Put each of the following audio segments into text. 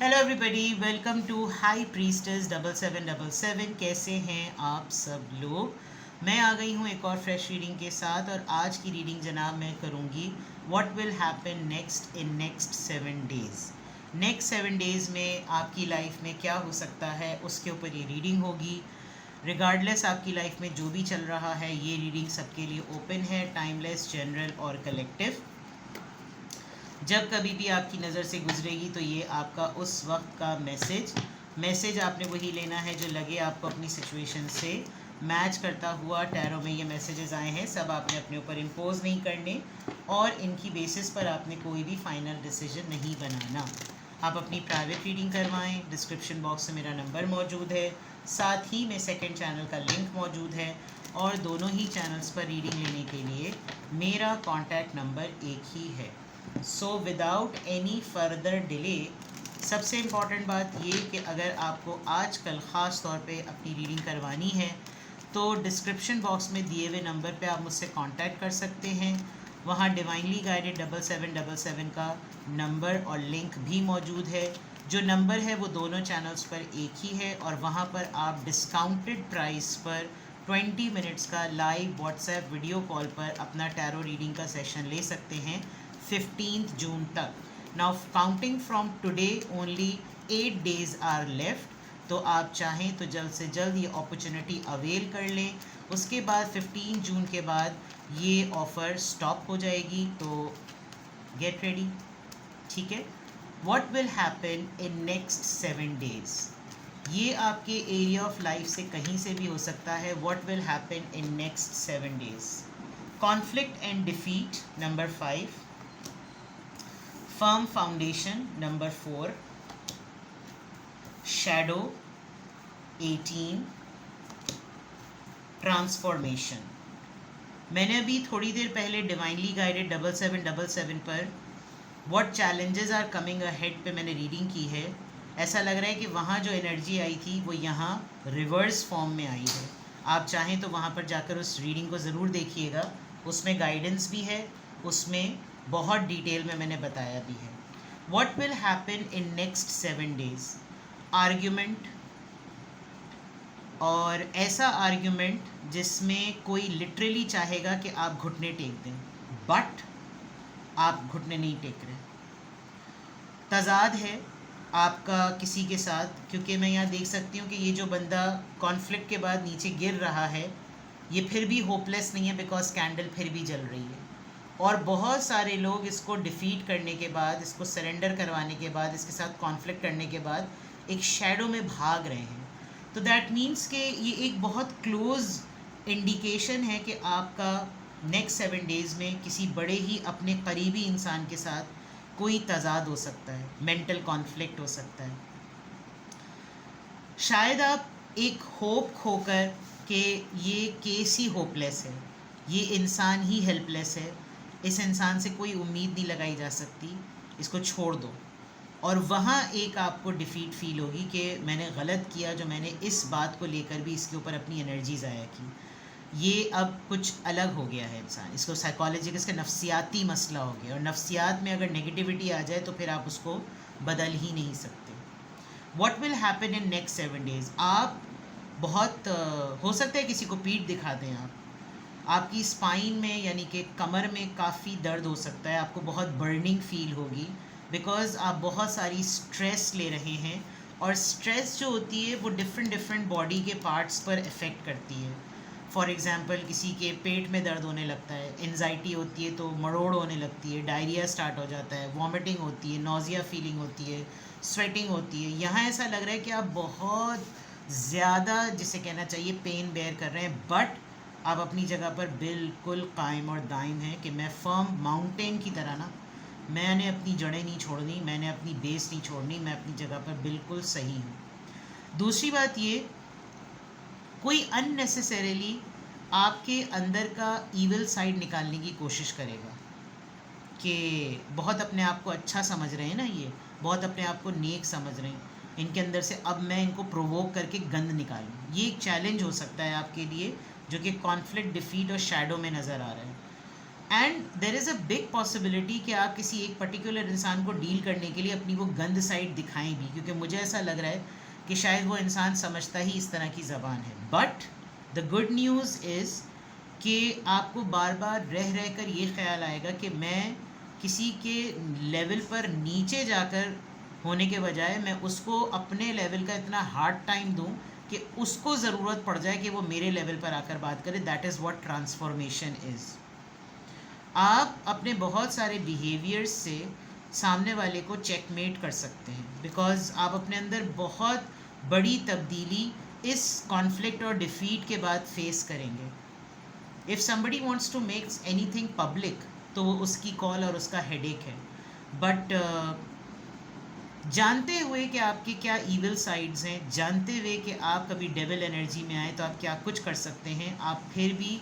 Hello everybody, welcome to high priesters 7777। कैसे हैं आप सब लोग। मैं आ गई हूँ एक और फ्रेश रीडिंग के साथ, और आज की रीडिंग जनाब मैं करूँगी what will happen next in next 7 days. Next 7 days में आपकी लाइफ में क्या हो सकता है उसके ऊपर ये रीडिंग होगी। रिगार्डलेस आपकी लाइफ में जो भी चल रहा है, ये रीडिंग सबके लिए ओपन है, टाइमलेस, जनरल और कलेक्टिव। जब कभी भी आपकी नज़र से गुजरेगी तो ये आपका उस वक्त का मैसेज आपने वही लेना है जो लगे आपको अपनी सिचुएशन से मैच करता हुआ। टैरो में ये मैसेजेस आए हैं, सब आपने अपने ऊपर इम्पोज नहीं करने, और इनकी बेसिस पर आपने कोई भी फाइनल डिसीजन नहीं बनाना। आप अपनी प्राइवेट रीडिंग करवाएं। डिस्क्रिप्शन बॉक्स में मेरा नंबर मौजूद है, साथ ही में सेकंड चैनल का लिंक मौजूद है, और दोनों ही चैनल्स पर रीडिंग लेने के लिए मेरा कॉन्टैक्ट नंबर एक ही है। So without any further delay, सबसे इम्पॉर्टेंट बात ये कि अगर आपको आजकल ख़ास तौर पे अपनी रीडिंग करवानी है तो डिस्क्रिप्शन बॉक्स में दिए हुए नंबर पे आप मुझसे कांटेक्ट कर सकते हैं। वहाँ डिवाइनली गाइडेड 7777 का नंबर और लिंक भी मौजूद है। जो नंबर है वो दोनों चैनल्स पर एक ही है, और वहाँ पर आप डिस्काउंटेड प्राइस पर 20 मिनट्स का लाइव व्हाट्सएप वीडियो कॉल पर अपना टैरो रीडिंग का सेशन ले सकते हैं 15 जून तक। Now counting from today only 8 days are left, तो आप चाहें तो जल्द से जल्द ये अपॉर्चुनिटी अवेल कर लें। उसके बाद 15 जून के बाद ये ऑफ़र स्टॉप हो जाएगी, तो गेट रेडी। ठीक है। What will happen in next 7 days, ये आपके एरिया ऑफ लाइफ से कहीं से भी हो सकता है। What will happen in next 7 days. Conflict and defeat number 5, firm foundation number 4, shadow 18, transformation. मैंने अभी थोड़ी देर पहले डिवाइनली गाइडेड 7777 पर what challenges are coming ahead पे मैंने रीडिंग की है। ऐसा लग रहा है कि वहाँ जो एनर्जी आई थी वो यहाँ रिवर्स फॉर्म में आई है। आप चाहें तो वहाँ पर जाकर उस रीडिंग को ज़रूर देखिएगा, उसमें गाइडेंस भी है, उसमें बहुत डिटेल में मैंने बताया भी है। What will happen in next 7 days, argument, और ऐसा आर्ग्यूमेंट जिसमें कोई लिटरली चाहेगा कि आप घुटने टेक दें, बट आप घुटने नहीं टेक रहे। तजाद है आपका किसी के साथ, क्योंकि मैं यहाँ देख सकती हूँ कि ये जो बंदा कॉन्फ्लिक्ट के बाद नीचे गिर रहा है ये फिर भी होपलेस नहीं है, बिकॉज कैंडल फिर भी जल रही है। और बहुत सारे लोग इसको डिफ़ीट करने के बाद, इसको सरेंडर करवाने के बाद, इसके साथ कॉन्फ्लिक्ट करने के बाद एक शैडो में भाग रहे हैं। तो दैट मीन्स कि ये एक बहुत क्लोज़ इंडिकेशन है कि आपका नेक्स्ट 7 डेज़ में किसी बड़े ही अपने करीबी इंसान के साथ कोई तजाद हो सकता है, मेंटल कॉन्फ्लिक्ट हो सकता है। शायद आप एक होप खोकर कि ये केस ही होपलेस है, ये इंसान ही हेल्पलेस है, इस इंसान से कोई उम्मीद नहीं लगाई जा सकती, इसको छोड़ दो। और वहाँ एक आपको डिफ़ीट फील होगी कि मैंने गलत किया जो मैंने इस बात को लेकर भी इसके ऊपर अपनी एनर्जी ज़ाया की। ये अब कुछ अलग हो गया है इंसान, इसको साइकोलॉजिकल, इसका नफ्सियाती मसला हो गया, और नफ्सियात में अगर नेगेटिविटी आ जाए तो फिर आप उसको बदल ही नहीं सकते। What will happen in next 7 days, आप बहुत हो सकता है किसी को पीठ दिखा दें आप, आपकी स्पाइन में यानी कि कमर में काफ़ी दर्द हो सकता है, आपको बहुत बर्निंग फील होगी, बिकॉज़ आप बहुत सारी स्ट्रेस ले रहे हैं, और स्ट्रेस जो होती है वो डिफरेंट बॉडी के पार्ट्स पर इफ़ेक्ट करती है। फॉर एग्ज़ाम्पल किसी के पेट में दर्द होने लगता है, एनजाइटी होती है तो मरोड़ होने लगती है, डायरिया स्टार्ट हो जाता है, वॉमिटिंग होती है, नोज़िया फीलिंग होती है, स्वेटिंग होती है। यहाँ ऐसा लग रहा है कि आप बहुत ज़्यादा, जिसे कहना चाहिए, पेन बेयर कर रहे हैं, बट आप अपनी जगह पर बिल्कुल कायम और दायम हैं कि मैं फर्म माउंटेन की तरह ना, मैंने अपनी जड़ें नहीं छोड़नी, मैंने अपनी बेस नहीं छोड़नी, मैं अपनी जगह पर बिल्कुल सही हूँ। दूसरी बात ये, कोई अननेसेसरीली आपके अंदर का ईविल साइड निकालने की कोशिश करेगा कि बहुत अपने आप को अच्छा समझ रहे हैं ना, ये बहुत अपने आप को नेक समझ रहे हैं, इनके अंदर से अब मैं इनको प्रोवोक करके गंद निकालूं। ये एक चैलेंज हो सकता है आपके लिए, जो कि कॉन्फ्लिक्ट, डिफीट और शैडो में नज़र आ रहा है। And there is a big possibility कि आप किसी एक पर्टिकुलर इंसान को डील करने के लिए अपनी वो गंद साइड दिखाएं भी, क्योंकि मुझे ऐसा लग रहा है कि शायद वो इंसान समझता ही इस तरह की ज़बान है. But the good news is कि आपको बार बार रह रह कर ये ख्याल आएगा कि मैं किसी के लेवल पर नीचे जाकर होने के बजाय मैं उसको अपने लेवल का इतना हार्ड टाइम दूं कि उसको ज़रूरत पड़ जाए कि वो मेरे लेवल पर आकर बात करे. That is what transformation is. आप अपने बहुत सारे बिहेवियर्स से सामने वाले को चेकमेट कर सकते हैं, बिकॉज आप अपने अंदर बहुत बड़ी तब्दीली इस कॉन्फ्लिक्ट और डिफीट के बाद फेस करेंगे. If somebody wants to make anything public तो वो उसकी कॉल और उसका हेडेक है. बट जानते हुए कि आपके क्या ईविल साइड्स हैं, जानते हुए कि आप कभी डेविल एनर्जी में आए तो आप क्या कुछ कर सकते हैं, आप फिर भी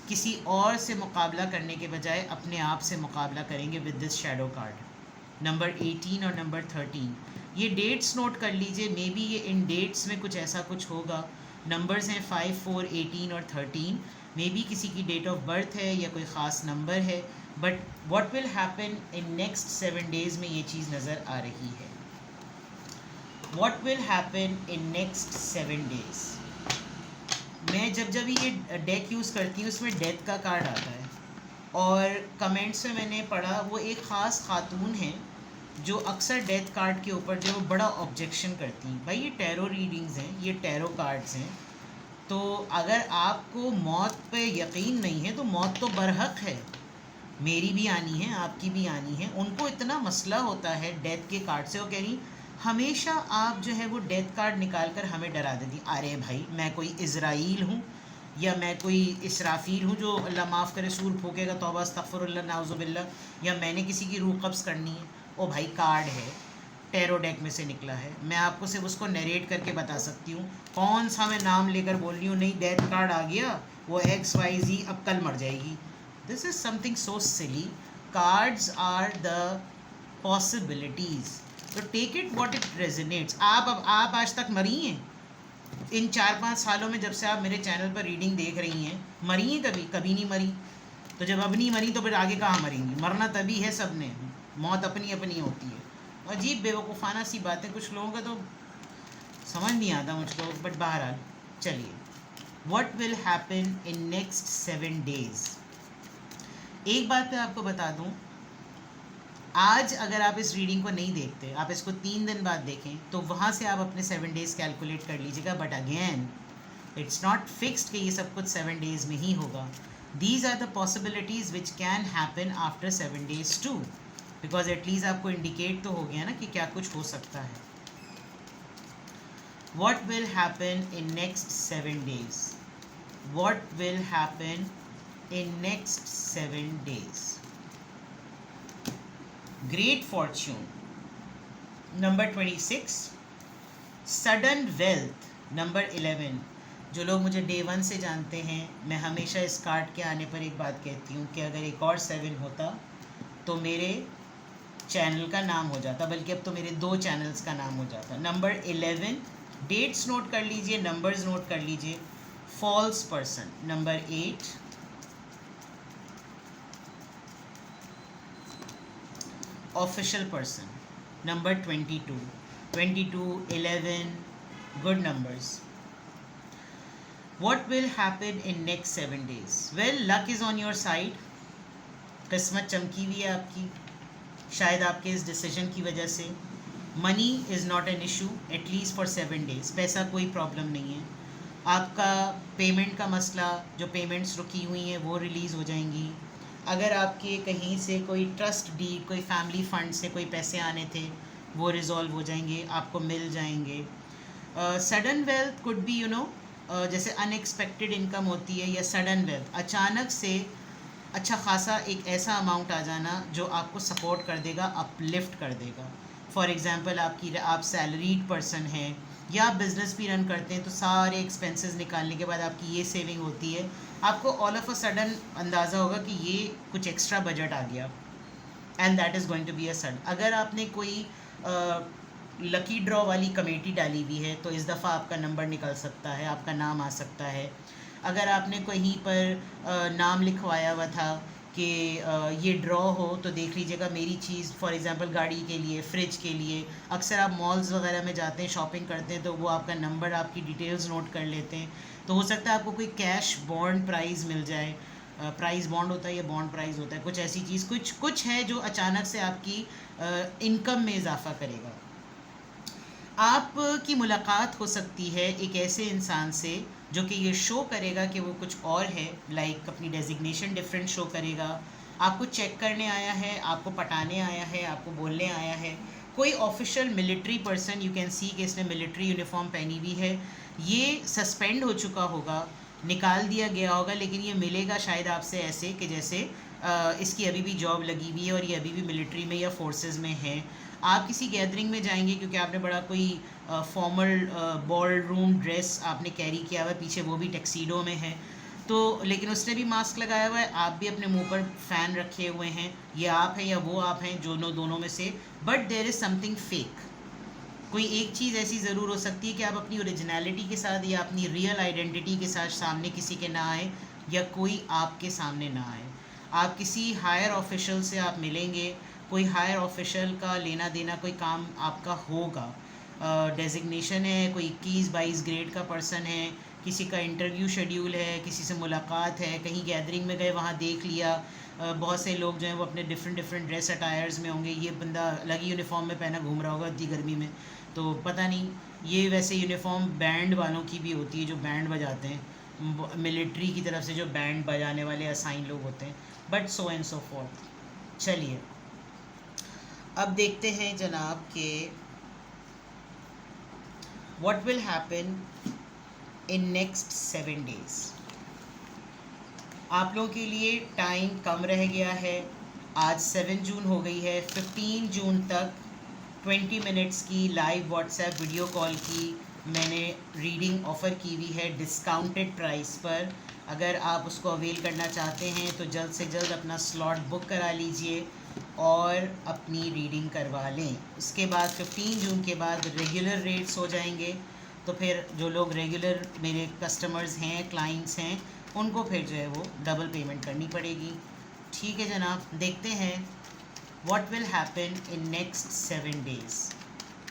किसी और से मुकाबला करने के बजाय अपने आप से मुकाबला करेंगे with this shadow card number 18 और नंबर 13. ये डेट्स नोट कर लीजिए, मे बी ये इन डेट्स में कुछ ऐसा कुछ होगा. नंबर्स हैं 5, 4, 18 और 13. मे बी किसी की डेट ऑफ बर्थ है या कोई ख़ास नंबर है. But what will happen in next 7 days में ये चीज़ नज़र आ रही है. What will happen in next 7 days. मैं जब ये डेक यूज़ करती हूँ उसमें डेथ का कार्ड आता है, और कमेंट्स में मैंने पढ़ा वो एक ख़ास खातून है जो अक्सर डेथ कार्ड के ऊपर जो बड़ा ऑब्जेक्शन करती हैं. भाई ये टैरो रीडिंग्स हैं, ये टैरो कार्ड्स हैं, तो अगर आपको मौत पे यकीन नहीं है तो मौत तो बरहक है, मेरी भी आनी है, आपकी भी आनी है. उनको इतना मसला होता है डेथ के कार्ड से, वो कह रही हमेशा आप जो है वो डेथ कार्ड निकाल कर हमें डरा देती. अरे भाई मैं कोई इज़राइल हूँ या मैं कोई इसराफील हूँ जो अल्लाह माफ़ करे सूर फूकेगा, तौबा अस्तगफिरुल्लाह नाउज़ुबिल्लाह, या मैंने किसी की रूह कब्ज़ करनी है. ओ भाई कार्ड है, टैरो डेक में से निकला है, मैं आपको सिर्फ उसको नरेट करके बता सकती हूँ. कौन सा मैं नाम लेकर बोल रही हूँ नहीं डेथ कार्ड आ गया वो XYZ अब कल मर जाएगी. This is something so silly. Cards are the possibilities, तो take it what it resonates. आप आज तक मरी हैं इन 4-5 सालों में, जब से आप मेरे चैनल पर रीडिंग देख रही हैं, मरी हैं कभी? कभी नहीं मरी. तो जब अब नहीं मरी तो फिर आगे कहाँ मरेंगी? मरना तभी है सब ने, मौत अपनी अपनी होती है. अजीब बेवकूफ़ाना सी बातें कुछ लोगों का तो समझ नहीं आता मुझको. बट बहरहाल चलिए, what will happen in next 7 days. एक बात मैं आपको बता दूं, आज अगर आप इस रीडिंग को नहीं देखते, आप इसको 3 दिन बाद देखें, तो वहाँ से आप अपने 7 डेज़ कैलकुलेट कर लीजिएगा. But again it's not fixed कि ये सब कुछ 7 डेज़ में ही होगा. These are the possibilities which can happen after 7 days too, because at least आपको इंडिकेट तो हो गया ना कि क्या कुछ हो सकता है. What will happen in next 7 days. What will happen in next 7 days. Great Fortune number 26, sudden wealth number 11. जो लोग मुझे डे 1 से जानते हैं, मैं हमेशा इस कार्ड के आने पर एक बात कहती हूँ कि अगर एक और 7 होता तो मेरे चैनल का नाम हो जाता, बल्कि अब तो मेरे 2 चैनल्स का नाम हो जाता. नंबर 11, डेट्स नोट कर लीजिए, नंबर्स नोट कर लीजिए. False person number 8, official person number 22. 11 good numbers. What will happen in next 7 days? Well, luck is on your side. किस्मत चमकी हुई है आपकी, शायद आपके इस डिसीजन की वजह से. Money is not an issue at least for 7 days. पैसा कोई प्रॉब्लम नहीं है. आपका पेमेंट का मसला, जो पेमेंट्स रुकी हुई हैं वो रिलीज़ हो जाएंगी. अगर आपके कहीं से कोई ट्रस्ट डीड, कोई फैमिली फंड से कोई पैसे आने थे वो रिज़ॉल्व हो जाएंगे, आपको मिल जाएंगे. सडन वेल्थ कुड बी जैसे अनएक्सपेक्टेड इनकम होती है, या सडन वेल्थ अचानक से अच्छा खासा एक ऐसा अमाउंट आ जाना जो आपको सपोर्ट कर देगा, अपलिफ्ट कर देगा. फॉर एग्ज़ाम्पल आप सैलरीड पर्सन हैं या आप बिज़नेस भी रन करते हैं, तो सारे एक्सपेंसेस निकालने के बाद आपकी ये सेविंग होती है, आपको ऑल ऑफ अ सडन अंदाज़ा होगा कि ये कुछ एक्स्ट्रा बजट आ गया, and that is going to be a sudden. अगर आपने कोई लकी ड्रॉ वाली कमेटी डाली हुई है तो इस दफ़ा आपका नंबर निकल सकता है, आपका नाम आ सकता है. अगर आपने कहीं पर नाम लिखवाया हुआ था कि ये ड्रॉ हो तो देख लीजिएगा मेरी चीज़, फॉर एग्जांपल गाड़ी के लिए, फ्रिज के लिए। अक्सर आप मॉल्स वगैरह में जाते हैं, शॉपिंग करते हैं, तो वो आपका नंबर, आपकी डिटेल्स नोट कर लेते हैं। तो हो सकता है आपको कोई कैश बॉन्ड प्राइस मिल जाए, प्राइस बॉन्ड होता है या बॉन्ड प्राइस होता है, कुछ ऐसी चीज़, कुछ है जो अचानक से आपकी इनकम में इजाफा करेगा। आपकी मुलाकात हो सकती है एक ऐसे इंसान से जो कि ये शो करेगा कि वो कुछ और है, लाइक अपनी डेजिग्नेशन डिफरेंट शो करेगा, आपको चेक करने आया है, आपको पटाने आया है, आपको बोलने आया है। कोई official military person, you can see कि इसने मिलिट्री यूनिफॉर्म पहनी हुई है, ये सस्पेंड हो चुका होगा, निकाल दिया गया होगा, लेकिन ये मिलेगा शायद आपसे ऐसे कि जैसे इसकी अभी भी जॉब लगी हुई है और ये अभी भी मिलिट्री में या फोर्सेस में है। आप किसी गैदरिंग में जाएंगे क्योंकि आपने बड़ा कोई फॉर्मल बॉल रूम ड्रेस आपने कैरी किया हुआ है, पीछे वो भी टैक्सीडो में है, तो लेकिन उसने भी मास्क लगाया हुआ है, आप भी अपने मुंह पर फ़ैन रखे हुए हैं, ये आप हैं या वो आप हैं, दोनों में से, but there is something fake. कोई एक चीज़ ऐसी ज़रूर हो सकती है कि आप अपनी ओरिजिनलिटी के साथ या अपनी रियल आइडेंटिटी के साथ सामने किसी के ना आए, या कोई आपके सामने ना आए। आप किसी हायर ऑफिशियल से आप मिलेंगे, कोई हायर ऑफिशियल का लेना देना, कोई काम आपका होगा, डेजिग्नेशन है, कोई 21-22 ग्रेड का पर्सन है, किसी का इंटरव्यू शेड्यूल है, किसी से मुलाकात है, कहीं गैदरिंग में गए वहाँ देख लिया, बहुत से लोग जो हैं वो अपने डिफरेंट ड्रेस अटायर्स में होंगे, ये बंदा अलग ही यूनिफॉर्म में पहना घूम रहा होगा इतनी गर्मी में, तो पता नहीं। ये वैसे यूनिफॉर्म बैंड वालों की भी होती है जो बैंड बजाते हैं, मिलिट्री की तरफ से जो बैंड बजाने वाले असाइन लोग होते हैं, but so and so fourth. चलिए अब देखते हैं जनाब के what will happen in next 7 days। आप लोगों के लिए टाइम कम रह गया है, आज 7 जून हो गई है, 15 जून तक 20 मिनट्स की लाइव व्हाट्सएप वीडियो कॉल की मैंने रीडिंग ऑफ़र की हुई है डिस्काउंटेड प्राइस पर। अगर आप उसको अवेल करना चाहते हैं तो जल्द से जल्द अपना स्लॉट बुक करा लीजिए और अपनी रीडिंग करवा लें। उसके बाद 15 जून के बाद रेगुलर रेट्स हो जाएंगे, तो फिर जो लोग रेगुलर मेरे कस्टमर्स हैं, क्लाइंट्स हैं, उनको फिर जो है वो डबल पेमेंट करनी पड़ेगी। ठीक है जनाब, देखते हैं what will happen in next 7 days.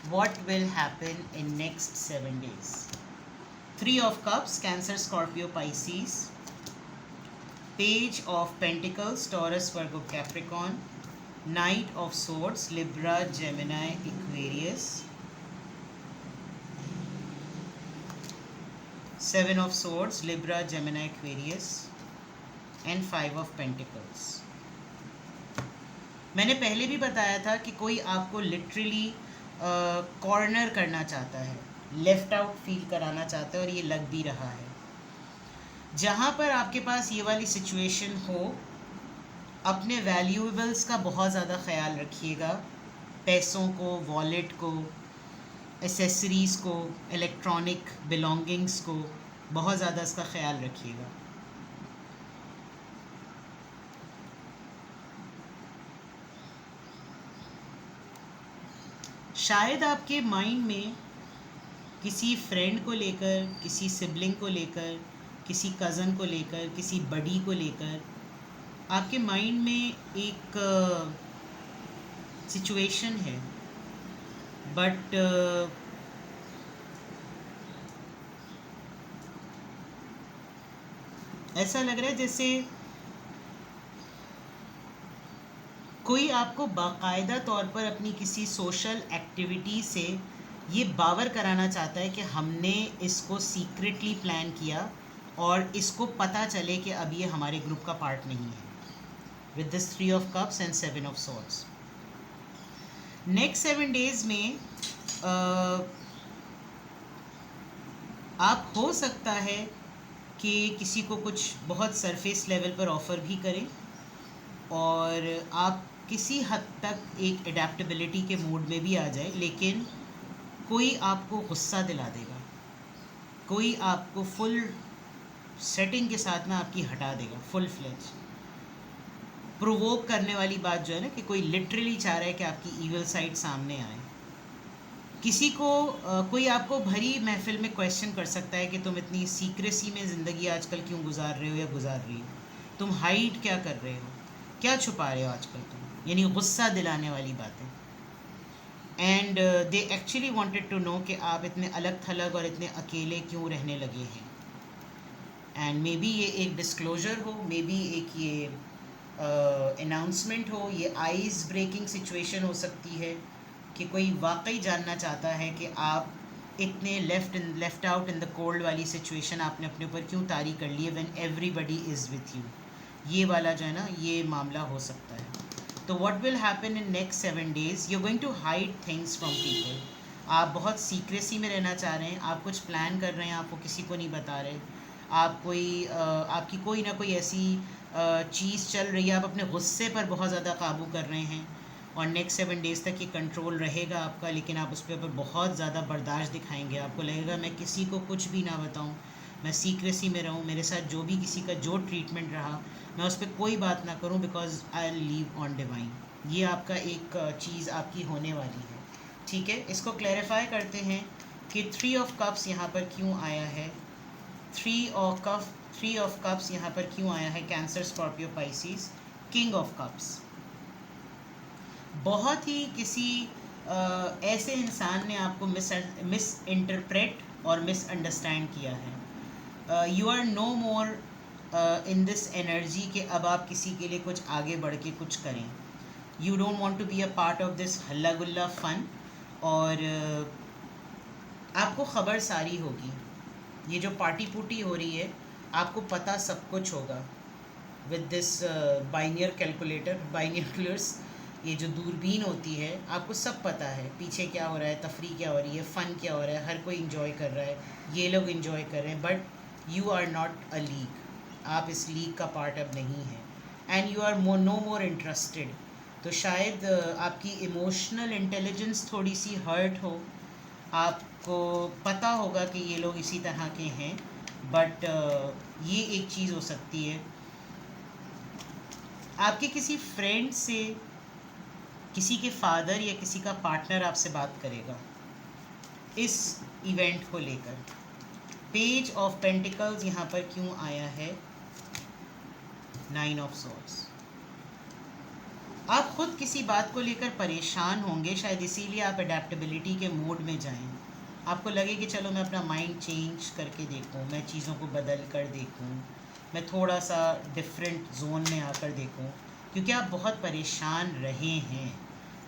What will happen in next 7 days? 3 of Cups, Cancer, Scorpio, Pisces. Page of Pentacles, Taurus, Virgo, Capricorn. Knight of Swords, Libra, Gemini, Aquarius. 7 of Swords, Libra, Gemini, Aquarius. And 5 of Pentacles. मैंने पहले भी बताया था कि कोई आपको literally corner करना चाहता है, लेफ्ट आउट फील कराना चाहता है, और ये लग भी रहा है। जहाँ पर आपके पास ये वाली सिचुएशन हो, अपने वैल्यूएबल्स का बहुत ज़्यादा ख्याल रखिएगा, पैसों को, वॉलेट को, एसेसरीज़ को, इलेक्ट्रॉनिक बिलोंगिंग्स को बहुत ज़्यादा इसका ख्याल रखिएगा। शायद आपके माइंड में किसी फ्रेंड को लेकर, किसी सिबलिंग को लेकर, किसी कज़न को लेकर, किसी बड़ी को लेकर आपके माइंड में एक सिचुएशन है, बट ऐसा लग रहा है जैसे कोई आपको बाकायदा तौर पर अपनी किसी सोशल एक्टिविटी से ये बावर कराना चाहता है कि हमने इसको सीक्रेटली प्लान किया और इसको पता चले कि अब ये हमारे ग्रुप का पार्ट नहीं है। With this 3 of Cups and 7 of Swords, next 7 days में आप हो सकता है कि किसी को कुछ बहुत सरफेस लेवल पर ऑफ़र भी करें और आप किसी हद तक एक एडेप्टेबिलिटी के मूड में भी आ जाए, लेकिन कोई आपको गुस्सा दिला देगा, कोई आपको फुल सेटिंग के साथ में आपकी हटा देगा, फुल फ्लेज प्रोवोक करने वाली बात जो है ना, कि कोई लिटरली चाह रहा है कि आपकी ईविल साइड सामने आए। किसी को कोई आपको भरी महफिल में क्वेश्चन कर सकता है कि तुम इतनी सीक्रेसी में ज़िंदगी आजकल क्यों गुजार रहे हो या गुजार रही हो, तुम हाइड क्या कर रहे हो, क्या छुपा रहे हो आजकल तुम, यानी गुस्सा दिलाने वाली बातें। And they actually wanted to know कि आप इतने अलग थलग और इतने अकेले क्यों रहने लगे हैं। एंड मे बी ये एक डिस्क्लोजर हो, मे बी एक ये अनाउंसमेंट हो, ये आइस ब्रेकिंग सिचुएशन हो सकती है कि कोई वाकई जानना चाहता है कि आप इतने left out in the cold वाली सिचुएशन आपने अपने ऊपर क्यों तारी कर ली है when everybody is with you. ये वाला जो है ना, ये मामला हो सकता है। तो what will happen in next 7 days, you going to hide things from people. आप बहुत सीक्रेसी में रहना चाह रहे हैं, आप कुछ प्लान कर रहे हैं, आपको किसी को नहीं बता रहे। आप आपकी कोई ना कोई ऐसी चीज़ चल रही है, आप अपने गुस्से पर बहुत ज़्यादा काबू कर रहे हैं और नेक्स्ट 7 days तक ये कंट्रोल रहेगा आपका, लेकिन आप उस पर बहुत ज़्यादा बर्दाश्त दिखाएंगे। आपको लगेगा मैं किसी को कुछ भी ना बताऊं, मैं सीक्रेसी में रहूं, मेरे साथ जो भी किसी का जो ट्रीटमेंट रहा मैं उस पर कोई बात ना करूं, because I leave on divine. ये आपका एक चीज़ आपकी होने वाली है। ठीक है, इसको क्लैरिफाई करते हैं कि 3 of Cups यहाँ पर क्यों आया है। 3 of Cups यहाँ पर क्यों आया है, cancer, Scorpio, Pisces, king of cups. बहुत ही किसी ऐसे इंसान ने आपको मिस इंटरप्रेट और मिसअंडरस्टैंड किया है। You are no more in this energy कि अब आप किसी के लिए कुछ आगे बढ़ के कुछ करें। You don't want to be a part of this हल्ला गुल्ला फन। और आपको खबर सारी होगी, ये जो पार्टी पुटी हो रही है आपको पता सब कुछ होगा। विद दिस बाइनियर कैलकुलेटर, बाइनियर्स, ये जो दूरबीन होती है, आपको सब पता है पीछे क्या हो रहा है, तफरी क्या हो रही है, फ़न क्या हो रहा है, हर कोई इंजॉय कर रहा है, ये लोग इंजॉय कर रहे हैं, but you are not a league. आप इस लीग का पार्ट अब नहीं है and you are no more interested. तो शायद आपकी इमोशनल इंटेलिजेंस थोड़ी सी हर्ट हो, आपको पता होगा कि ये लोग इसी तरह के हैं, बट ये एक चीज़ हो सकती है। आपके किसी फ्रेंड से किसी के फादर या किसी का पार्टनर आपसे बात करेगा इस इवेंट को लेकर। पेज ऑफ पेंटिकल्स यहाँ पर क्यों आया है, 9 of Swords। आप खुद किसी बात को लेकर परेशान होंगे, शायद इसीलिए आप अडेप्टेबिलिटी के मोड में जाएं। आपको लगे कि चलो मैं अपना माइंड चेंज करके देखूं, मैं चीज़ों को बदल कर देखूं, मैं थोड़ा सा डिफरेंट जोन में आकर देखूं, क्योंकि आप बहुत परेशान रहे हैं।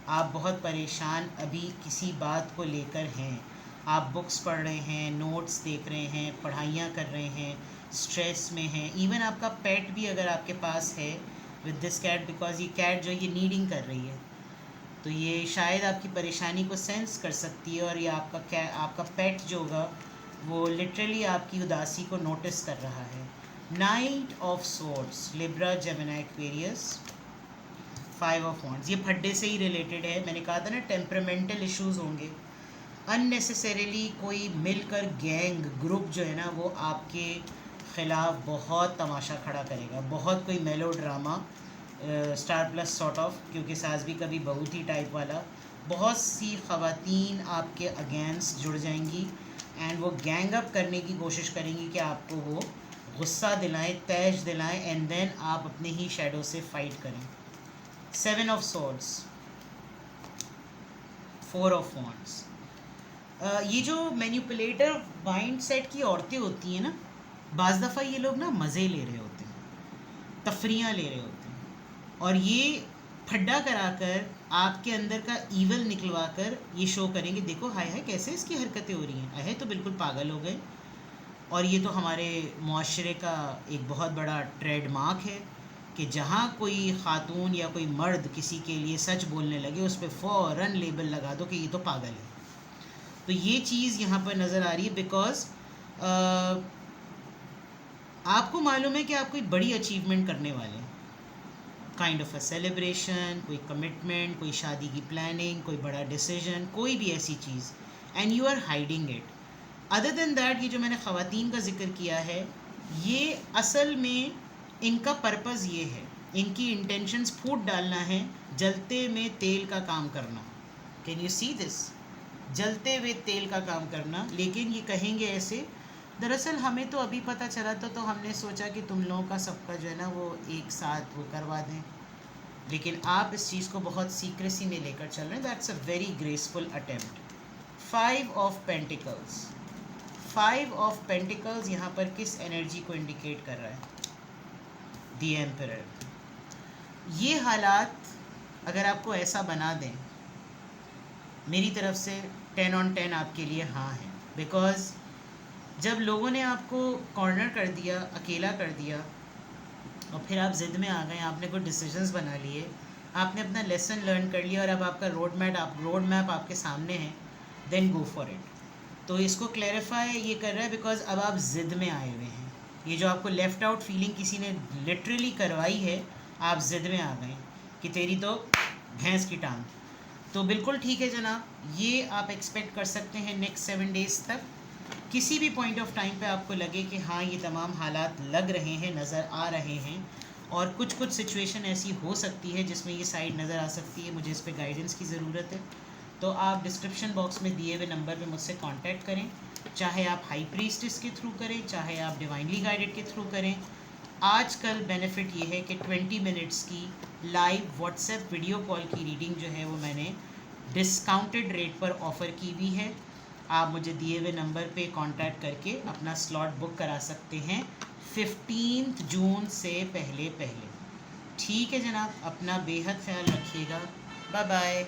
आप बहुत परेशान अभी किसी बात को लेकर हैं। आप बुक्स पढ़ रहे हैं, नोट्स देख रहे हैं, पढ़ाइयाँ कर रहे हैं, स्ट्रेस में हैं। इवन आपका पेट भी अगर आपके पास है विद दिस कैट, बिकॉज ये कैट जो ये नीडिंग कर रही है, तो ये शायद आपकी परेशानी को सेंस कर सकती है और ये आपका पेट जो होगा वो लिटरली आपकी उदासी को नोटिस कर रहा है। 9 of Swords, Libra, Gemini, Aquarius, 5 of Wands, ये फड्डे से ही रिलेटेड है। मैंने कहा था ना टेम्परामेंटल इश्यूज होंगे, अननेसेसरीली कोई मिलकर गैंग ग्रुप जो है ना वो आपके ख़िलाफ़ बहुत तमाशा खड़ा करेगा, बहुत कोई मेलो drama, star plus sort of, क्योंकि सास भी कभी बहू थी टाइप वाला। बहुत सी ख़वातीन आपके अगेंस्ट जुड़ जाएंगी एंड वो गैंग अप करने की कोशिश करेंगी कि आपको वो गुस्सा दिलाएं, तैश दिलाएं एंड देन आप अपने ही शैडो से फाइट करें। 7 of Swords, 4 of Wands। ये जो मैनिपुलेटर माइंड सेट की औरतें होती हैं ना, बाज़ दफ़ा ये लोग ना मज़े ले रहे होते हैं, तफरियाँ ले रहे होते हैं और ये फड्डा कराकर आपके अंदर का ईवल निकलवा कर ये शो करेंगे, देखो हाय हाय कैसे इसकी हरकतें हो रही हैं, अहे तो बिल्कुल पागल हो गए। और ये तो हमारे मुआशरे का एक बहुत बड़ा ट्रेडमार्क है कि जहाँ कोई ख़ातून या कोई मर्द किसी के लिए सच बोलने लगे उस पर फ़ौरन लेबल लगा दो कि ये तो पागल है। तो ये चीज़ यहाँ पर नज़र आ रही है बिकॉज आपको मालूम है कि आप कोई बड़ी अचीवमेंट करने वाले हैं, काइंड ऑफ अ सेलिब्रेशन, कोई कमिटमेंट, कोई शादी की प्लानिंग, कोई बड़ा डिसीजन, कोई भी ऐसी चीज़, and you are hiding it. Other than that, ये जो मैंने ख़वातीन का जिक्र किया है, ये असल में इनका पर्पज़ ये है, इनकी इंटेंशंस फूट डालना है, जलते में तेल का काम करना। कैन यू सी दिस, जलते हुए तेल का काम करना। लेकिन ये कहेंगे ऐसे, दरअसल हमें तो अभी पता चला था तो हमने सोचा कि तुम लोगों का सबका जो है ना वो एक साथ वो करवा दें, लेकिन आप इस चीज़ को बहुत सीक्रेसी में लेकर चल रहे हैं. That's a very graceful attempt. 5 of pentacles. 5 of pentacles यहाँ पर किस एनर्जी को इंडिकेट कर रहा है? The emperor. ये हालात अगर आपको ऐसा बना दें, मेरी तरफ से 10 on 10 आपके लिए हाँ है. बिकॉज जब लोगों ने आपको कॉर्नर कर दिया, अकेला कर दिया, और फिर आप ज़िद में आ गए, आपने कुछ डिसीजंस बना लिए, आपने अपना लेसन लर्न कर लिया और अब आपका रोड मैप आपके सामने है, देन गो फॉर इट. तो इसको क्लैरिफाई ये कर रहा है बिकॉज अब आप ज़िद में आए हुए हैं. ये जो आपको लेफ़्ट आउट फीलिंग किसी ने लिटरली करवाई है, आप ज़िद में आ गए कि तेरी तो भैंस की टांग. तो बिल्कुल ठीक है जनाब, ये आप एक्सपेक्ट कर सकते हैं नेक्स्ट 7 डेज़ तक. किसी भी पॉइंट ऑफ टाइम पे आपको लगे कि हाँ ये तमाम हालात लग रहे हैं, नज़र आ रहे हैं, और कुछ सिचुएशन ऐसी हो सकती है जिसमें ये साइड नज़र आ सकती है, मुझे इस पर गाइडेंस की ज़रूरत है, तो आप डिस्क्रिप्शन बॉक्स में दिए हुए नंबर पे मुझसे कांटेक्ट करें. चाहे आप हाई प्रीस्टिस के थ्रू करें, चाहे आप डिवाइनली गाइडेड के थ्रू करें. आजकल बेनिफिट ये है कि 20 मिनट्स की लाइव व्हाट्सएप वीडियो कॉल की रीडिंग जो है वो मैंने डिस्काउंटेड रेट पर ऑफ़र की हुई है. आप मुझे दिए हुए नंबर पे कांटेक्ट करके अपना स्लॉट बुक करा सकते हैं 15 जून से पहले. ठीक है जनाब, अपना बेहद ख्याल रखिएगा. Bye bye.